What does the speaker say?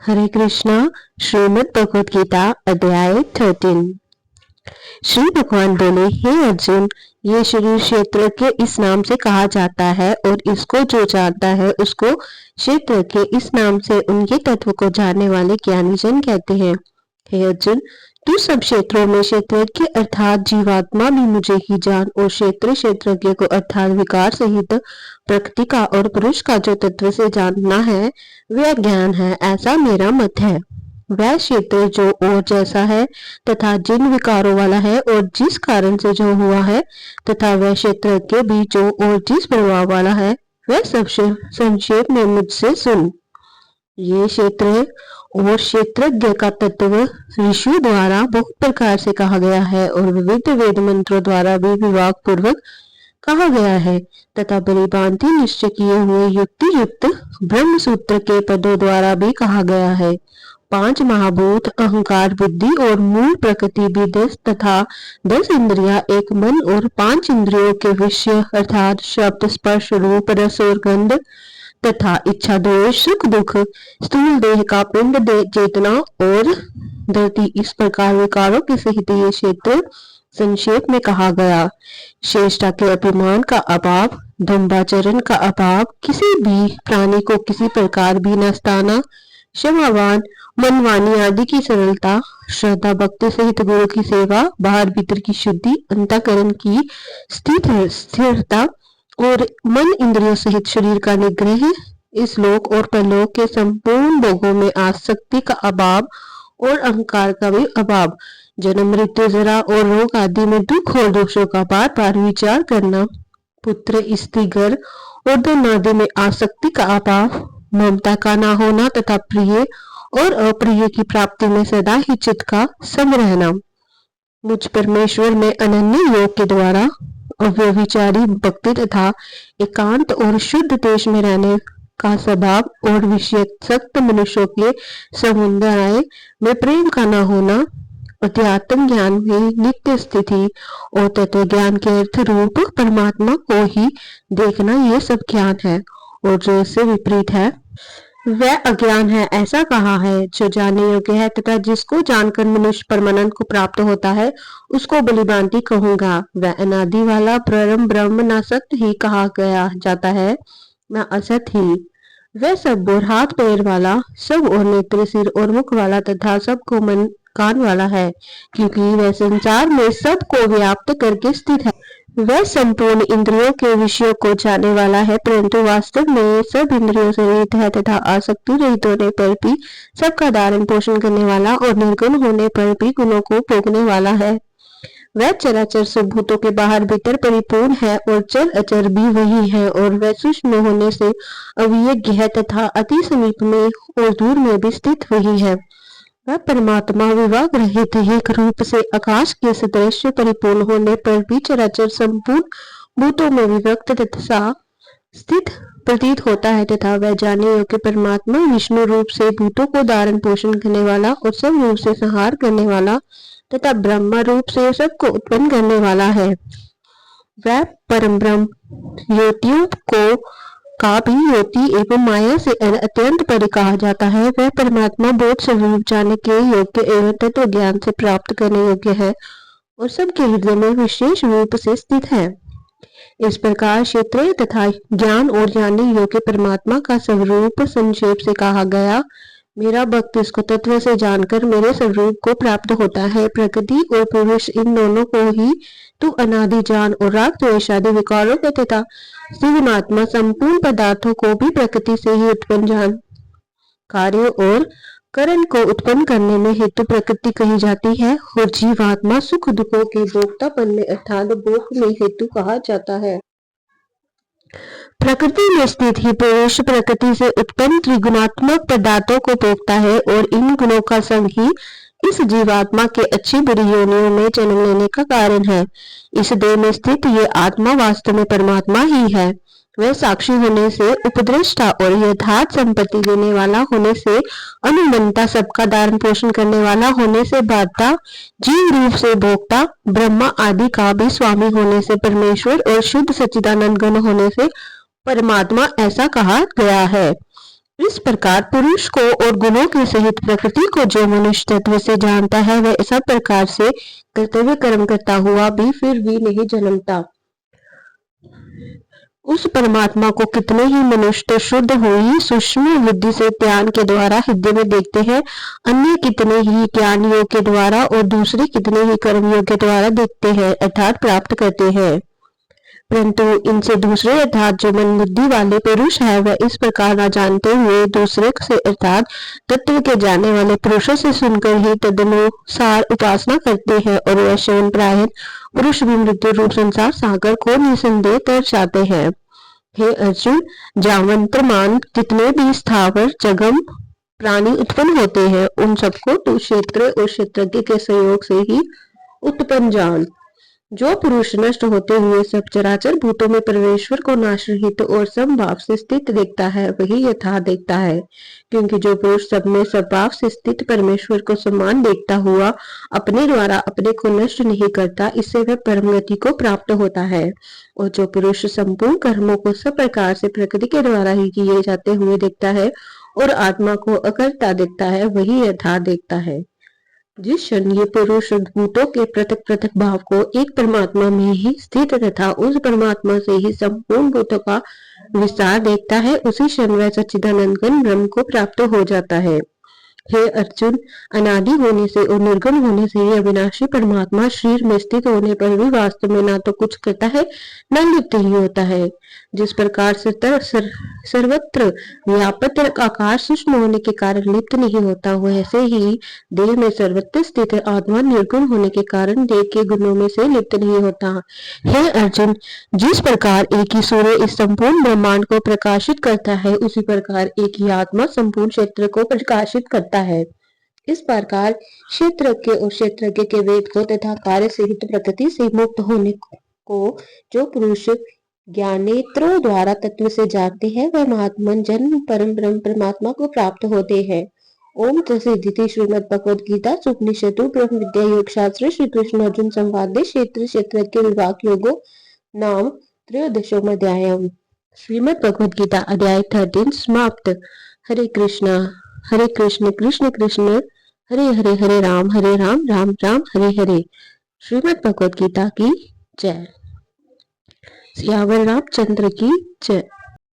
हरे कृष्णा। श्रीमद् भगवद गीता अध्याय 13। श्री भगवान बोले, हे अर्जुन, ये शरीर क्षेत्र के इस नाम से कहा जाता है और इसको जो जानता है उसको क्षेत्र के इस नाम से उनके तत्व को जानने वाले ज्ञानी जन कहते हैं। हे अर्जुन, तू सब क्षेत्रों में क्षेत्रज्ञ अर्थात जीवात्मा भी मुझे ही जान और क्षेत्रज्ञ को अर्थात विकार सहित प्रकृति का और पुरुष का जो तत्व से जानना है वह ज्ञान है, ऐसा मेरा मत है। वह क्षेत्र जो और जैसा है तथा जिन विकारों वाला है और जिस कारण से जो हुआ है तथा वह क्षेत्र के भी जो और जिस प्रभाव वाला है वह सब संक्षेप में मुझसे सुन। ये क्षेत्र और क्षेत्रज्ञ का तत्व ऋषियों द्वारा बहुत प्रकार से कहा गया है और विविध वेद मंत्रों द्वारा भी विभाग पूर्वक कहा गया है तथा बलिभांति निश्चय किए हुए युक्ति युक्त ब्रह्म सूत्र के पदों द्वारा भी कहा गया है। 5 महाभूत अहंकार बुद्धि और मूल प्रकृति भी 10 तथा 10 इंद्रियां एक मन और 5 इंद्रियों के विषय अर्थात शब्द स्पर्श रूप रस और गंध तथा इच्छा दोष सुख दुख स्थूल देह का पिंड चेतना और धरती, इस प्रकार विकारों के सहित ये क्षेत्र संक्षेप में कहा गया। श्रेष्ठता के अभिमान का अभाव, धम्बाचरण का अभाव, किसी भी प्राणी को किसी प्रकार भी न सताना, क्षमावान, मनवानी आदि की सरलता, श्रद्धा भक्ति सहित गुरु की सेवा, बाहर भीतर की शुद्धि, अंतःकरण की स्थिरता और मन इंद्रियों सहित शरीर का निग्रह, इस लोक और परलोक के संपूर्ण भोगों में आसक्ति का अभाव और अहंकार का भी अभाव, जन्म मृत्यु जरा और रोग आदि में दुख और दोषों का बार बार विचार करना, पुत्र स्त्री घर और धन आदि में आसक्ति का अभाव, ममता का न होना तथा प्रिय और अप्रिय की प्राप्ति में सदा ही चित्त का सम रहना, मुझ परमेश्वर में अनन्य योग के द्वारा अव्यभिचारी भक्ति तथा एकांत और शुद्ध देश में रहने का स्वभाव और विषयासक्त मनुष्यों के समुदाय में प्रेम का न होना, अध्यात्म ज्ञान में नित्य स्थिति और तत्व ज्ञान के अर्थ रूप परमात्मा को ही देखना, ये सब ज्ञान है। और जो इससे विपरीत है वह अज्ञान है, ऐसा कहा है। जो जानने योग्य है तथा जिसको जानकर मनुष्य परमानंद को प्राप्त होता है उसको बलिभांति कहूंगा। वह अनादि वाला परम ब्रह्म न सत्य ही कहा गया जाता है, न असत ही। वह सब और हाथ पैर वाला, सब और नेत्र सिर और मुख वाला तथा सबको मन कान वाला है, क्योंकि वह संसार में सबको व्याप्त करके स्थित है। वह संपूर्ण इंद्रियों के विषयों को जानने वाला है, परंतु वास्तव में सब इंद्रियों से रहित है तथा आसक्ति रहित होने पर भी सबका धारण पोषण करने वाला और निर्गुण होने पर भी गुणों को भोगने वाला है। वह चराचर सब भूतों के बाहर भीतर परिपूर्ण है और चर अचर भी वही है, और वह सूक्ष्म होने से अविज्ञ है तथा अति समीप में और दूर में भी स्थित वही है। वह परमात्मा विभाग रहित एक रूप से आकाश के सदृश परिपूर्ण होने पर भी चराचर संपूर्ण भूतों में विभक्त तथा स्थित प्रतीत होता है तथा वह जाने योग्य परमात्मा विष्णु रूप से भूतों को धारण पोषण करने वाला और सब रूप से संहार करने वाला तथा ब्रह्मा रूप से सबको उत्पन्न करने वाला है। वह परम ब्रह्म योतियों को का भी योति एवं माया से अत्यंत परे कहा जाता है। वह परमात्मा बोध स्वरूप जाने के योग्य एवं तत्व ज्ञान से प्राप्त करने योग्य है और सबके हृदय में विशेष रूप से स्थित है। इस प्रकार क्षेत्र तथा ज्ञान और जानने योग्य परमात्मा का स्वरूप संक्षेप से कहा गया। मेरा भक्त इसको तत्व से जानकर मेरे स्वरूप को प्राप्त होता है। प्रकृति और पुरुष इन दोनों को ही तू अनादि जान और राग द्वेष आदि विकारों को तथा त्रिगुणात्मा संपूर्ण पदार्थों को भी प्रकृति से ही उत्पन्न जान। कार्य और करण को उत्पन्न करने में हेतु प्रकृति कही जाती है और जीवात्मा सुख दुखों के भोक्तापन में अर्थात भोग में हेतु कहा जाता है। प्रकृति में स्थित ही पुरुष प्रकृति से उत्पन्न त्रिगुणात्मक पदार्थों को भोगता है और इन गुणों का संग ही इस जीवात्मा के अच्छी बुरी योनियों में जन्म लेने का कारण है। इस देह में स्थित ये आत्मा वास्तव में परमात्मा ही है। वह साक्षी होने से उपद्रष्टा और यथार्थ संपत्ति देने वाला होने से अनुमंता, सबका धारण पोषण करने वाला होने से बाता, जीव रूप से भोक्ता, ब्रह्मा आदि का भी स्वामी होने से परमेश्वर और शुद्ध सच्चिदानंद घन होने से परमात्मा ऐसा कहा गया है। इस प्रकार पुरुष को और गुणों के सहित प्रकृति को जो मनुष्य तत्व से जानता है वह सब प्रकार से कर्तव्य कर्म करता हुआ भी फिर भी नहीं जन्मता। उस परमात्मा को कितने ही मनुष्य तो शुद्ध हुई सूक्ष्म बुद्धि से ज्ञान के द्वारा हृदय में देखते हैं, अन्य कितने ही ज्ञान योग के द्वारा और दूसरे कितने ही कर्म योग के द्वारा देखते हैं अर्थात प्राप्त करते हैं। परंतु इनसे दूसरे अर्थात जो मन बुद्धि वाले पुरुष है वह इस प्रकार न जानते हुए दूसरे से अर्थात तत्व के जाने वाले पुरुषों से सुनकर ही तदनुसार उपासना करते हैं और वह शवन प्रायः पुरुष भी मृत्यु रूप संसार सागर को निसंदेह तर जाते हैं। हे अर्जुन, जावंत्रमान जितने भी स्थावर जगम प्राणी उत्पन्न होते हैं उन सबको तू क्षेत्र और क्षेत्रज्ञ के सहयोग से ही उत्पन्न जान। जो पुरुष नष्ट होते हुए सब चराचर भूतों में परमेश्वर को नाश रहित और समभाव से स्थित देखता है वही यथा देखता है, क्योंकि जो पुरुष सब में स्वभाव से स्थित परमेश्वर को समान देखता हुआ अपने द्वारा अपने को नष्ट नहीं करता, इससे वह परम गति को प्राप्त होता है। और जो पुरुष संपूर्ण कर्मों को सब प्रकार से प्रकृति के द्वारा ही किए जाते हुए देखता है और आत्मा को अकर्ता देखता है वही यथा देखता है। जिस क्षण ये पुरुष भूतों के पृथक पृथक भाव को एक परमात्मा में ही स्थित तथा उस परमात्मा से ही संपूर्ण भूतों का विस्तार देखता है, उसी क्षण वह सच्चिदानंद घन ब्रह्म को प्राप्त हो जाता है। हे अर्जुन, अनादि होने से और निर्गुण होने से यह अविनाशी परमात्मा शरीर में स्थित होने पर भी वास्तव में ना तो कुछ करता है न लिप्त ही होता है। जिस प्रकार से सर्वत्र व्यापक आकाश सूक्ष्म होने के कारण लिप्त नहीं होता, वैसे ही देह में सर्वत्र स्थित आत्मा निर्गुण होने के कारण देह के गुणों में से लिप्त नहीं होता। हे अर्जुन, जिस प्रकार एक ही सूर्य इस संपूर्ण ब्रह्मांड को प्रकाशित करता है, उसी प्रकार एक ही आत्मा संपूर्ण क्षेत्र को प्रकाशित करता है। इस प्रकार क्षेत्रज्ञ और क्षेत्रज्ञ के वेद को तथा कार्य सहित प्रकृति से मुक्त होने को जो पुरुष ज्ञानेत्रों द्वारा तत्व से जानते हैं वह महात्मन जन्म परम ब्रह्म परमात्मा को प्राप्त होते हैं। ओम तत्सदिति श्रीमद् भगवद गीता उपनिषदों ब्रह्म विद्या योग शास्त्र श्री कृष्ण अर्जुन संवादे क्षेत्र क्षेत्रज्ञ विभाग योगो नाम त्रयोदशोम अध्यायम। श्रीमद् भगवद गीता अध्याय 13 समाप्त। हरे कृष्ण कृष्ण कृष्ण हरे हरे हरे राम राम राम हरे हरे। श्रीमद् भगवद गीता की जय। सियावर रामचंद्र की जय।